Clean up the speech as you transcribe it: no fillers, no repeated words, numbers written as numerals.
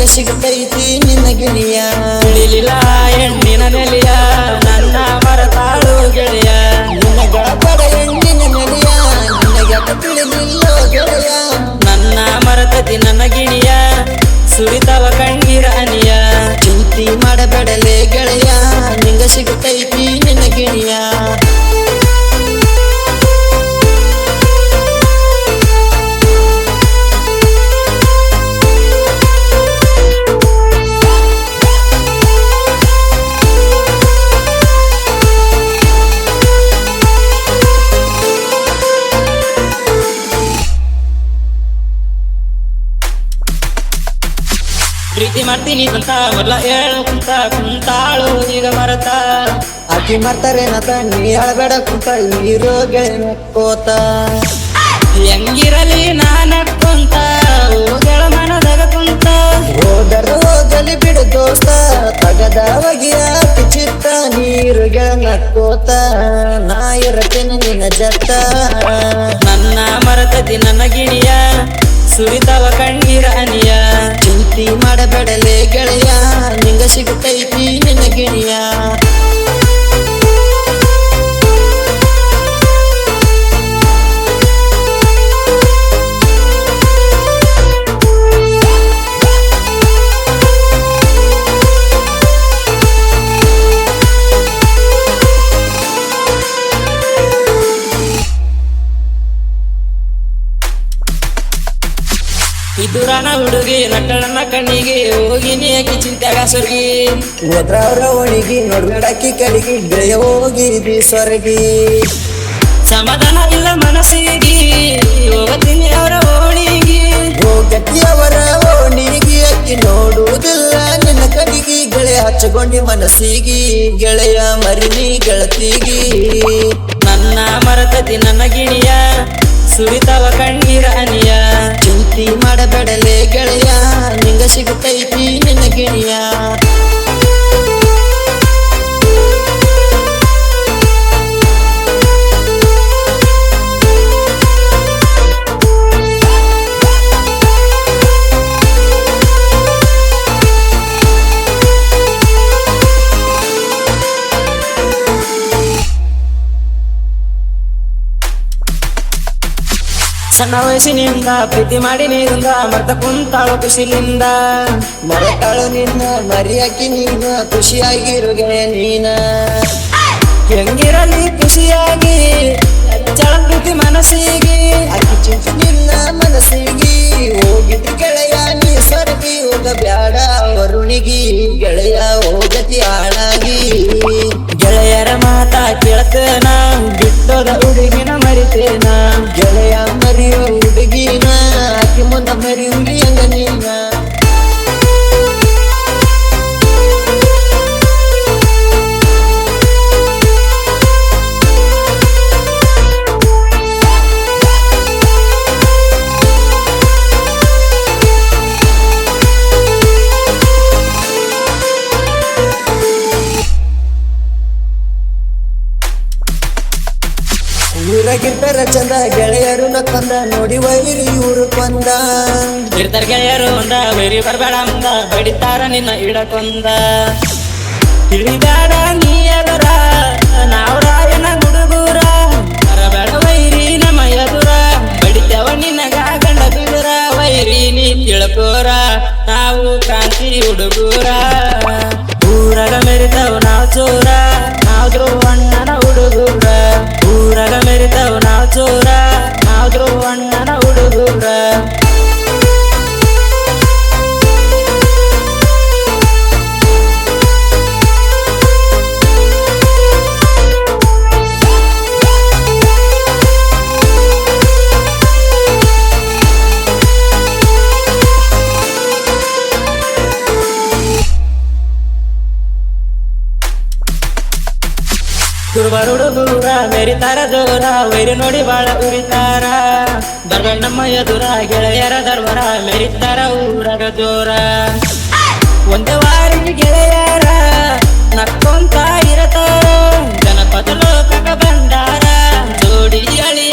ಸಿಗತೈತಿ ನಿನ್ನ ಗಿಳಿಯ ತಿಳಿಲಿಲ್ಲ ಹೆಣ್ಣಿನ ನೆಲೆಯ ನನ್ನ ಮರತಾಳು ಗೆಳೆಯ ನಿನ್ನ ಗಳಪಡ ಹೆಣ್ಣಿನ ನೆಲೆಯ ನಿನಗೆ ತಿಳಿದಿಲ್ಲೋ ಗೆಳೆಯ ನನ್ನ ಮರತತಿ ನನ್ನ ಗಿಣಿಯ ಸುರಿತವ ಕಣ್ಣೀರ ಅನಿಯ ಚಿಂತಿ ಮಾಡಬೇಡಲೇ ಗೆಳೆಯ ನಿಂಗ ಸಿಗತೈತಿ ನಿನ್ನ ಗಿಳಿಯ ಪ್ರೀತಿ ಮಾಡ್ತೀನಿ ಅಂತ ಮೊದಲ ಹೇಳು ಕುಂತಾಳು ಈಗ ಮರತ ಆಕಿ ಮಾಡ್ತಾರೇನತ ನೀ ಹೇಳಬೇಡ ಕುಂತ ಹೀರೋ ಗೆಳೆಯ ಕೋತ ಹೆಂಗಿರಲಿ ನಾನ ಕುಂತ ಹೋಗಳ ಮನದಾಗ ಕುಂತ ಹೋದರು ಹೋಗಲಿ ಬಿಡು ದೋಸ್ತ ತಗದ ಬಗೆಯ ಚಿತ್ತ ನೀರು ಗೆಳ ಕೋತ ನಾ ಇರತೇನೆ ನಿನ್ನ ಜತ್ತ ನನ್ನ ಮರತತಿ ನನ್ನ ಗಿಣಿಯ ಸುರಿತವ ಕಣ್ಣೀರ ಅನಿಯ ಚಿಂತಿ ಮಾಡಬೇಡಲೇ ಗೆಳೆಯ ನಿಂಗ ಸಿಗತೈತಿ ನಿನ್ನ ಗಿಣಿಯ ಇದುರನ ಹುಡುಗಿ ನಟ್ಟಳನ್ನ ಕಣ್ಣಿಗೆ ಹೋಗಿನಿ ಆಕಿ ಚಿಂತ್ಯಾಗ ಸೊರ್ಗಿ ಹೋದ್ರವ್ರ ಒಣಗಿ ನೋಡ್ಬೇಡಕ್ಕಿ ಕಡಿಗಿ ಗೆಳೆಯ ಹೋಗಿದಿ ಸ್ವರ್ಗಿ ಸಮಾಧಾನ ಇಲ್ಲ ಮನಸ್ಸಿಗೆ ಹೋಗತೀನಿ ಅವರ ಓಣಿಗಿ ಹೋಗತಿ ಅವರ ಓಣಿಗಿ ಅಕ್ಕಿ ನೋಡುವುದಿಲ್ಲ ನಿನ್ನ ಕಡಿಗಿ ಗೆಳೆಯ ಹಚ್ಚಗೊಂಡಿ ಮನಸ್ಸಿಗಿ ಗೆಳೆಯ ಮರಿನಿ ಗೆಳತಿಗಿ ನನ್ನ ಮರತತಿ ನನ್ನ ಗಿಣಿಯ ಸುರಿತವ ಕಣ್ಣೀರ ಅನಿಯ ಚಿಂತಿ ಮಾಡಬೇಡಲೇ ಗೆಳೆಯ ನಿಂಗ ಸಿಗತೈತಿ ನಿನ್ನ ಗಿಣಿಯ ಸಣ್ಣ ವಯಸ್ಸಿನಿಂದ ಪ್ರೀತಿ ಮಾಡಿ ನೀರಿಂದ ಮರ್ತ ಕುಂತಾಳು ಖುಷಿಲಿಂದ ಮರತಾಳು ನಿನ್ನ ಮರಿಯಾಕಿ ನೀನ ಖುಷಿಯಾಗಿರು ಗೆಳೆಯ ನೀನ ಹೆಂಗಿರಲಿ ಖುಷಿಯಾಗಿ ಹೆಚ್ಚಳ ಪ್ರೀತಿ ಮನಸ್ಸಿಗೆ ಅಕ್ಕಿ ಚಿಂತೆ ನಿನ್ನ ಮನಸ್ಸಿಗಿ ಹೋಗಿದ್ರು ಗೆಳೆಯ ನೀ ಸ್ವರ್ಗಿ ಹೋಗಬ್ಯಾಡ ವರುಣಿಗಿ ಗೆಳೆಯ ಹೋಗತಿ ಹಾಳಾಗಿ ಗೆಳೆಯರ ಮಾತ ಕೇಳ್ತೇನ ಬಿಟ್ಟೋದ ಹುಡುಗಿನ ಮರಿತೇನ ಗೆಳೆಯ ಮರಿಯೋ ಹುಡುಗಿನ ಆಕಿ ಮುಂದ ಮರಿಯುಲಿ ಹಂಗ ನೀನ ಊರಾಗಿರ್ತಾರ ಚಂದ ಗೆಳೆಯರು ನಕ್ಕೊಂದ ನೋಡಿ ವೈರಿ ಇವರು ಕೊಂದ ಇರ್ತಾರ ಗೆಳೆಯರು ಒಂದ ಬೇರಿ ಬರ್ಬೇಡ ಮುಂದ ಬಡಿತಾರ ನಿನ್ನ ಇಡಕೊಂದ ತಿಳಿದಾಡ ನೀ ಎದುರ ನಾವು ರಾಯನ ಗುಡುಗೂರ ಬರಬೇಡ ವೈರಿ ನಮ್ಮ ಎದುರ ಬಡಿತೇವ ನಿನಗ ಗಂಡ ಬಿಡುರ ವೈರಿ ನೀ ತಿಳ್ಕೋರ ನಾವು ಕ್ರಾಂತಿ ಹುಡುಗೂರ ಊರಾಗ ಮೆರಿತವ್ ನಾವು ಚೋರ ನಾವ್ದ್ರು ಅಣ್ಣನ ಹುಡುಗೂರ ಊರಾಗ ಮೆರಿತವ್ ನಾವು ಚೋರ ನಾವ್ದ್ರು ಅಣ್ಣನ ಹುಡುಗೂರ ಗುರುಬಾರ ಹುಡುಗೂರ ಮೆರಿತಾರ ಜೋರ ವೈರಿ ನೋಡಿ ಬಾಳ ಉರಿತಾರ ಬರ್ಬೇಡ ನಮ್ಮ ಎದುರ ಗೆಳೆಯರ ದರ್ಬರ ಮೆರಿತಾರ ಊರಾಗ ಜೋರ ಒಂದೇ ವಾರಿಗೆ ಗೆಳೆಯರ ನಕ್ಕೊಂತ ಇರತಾರ ಜನಪದ ಲೋಕಕ ಬಂದಾರ ಜೋಡಿ ಅಳಿ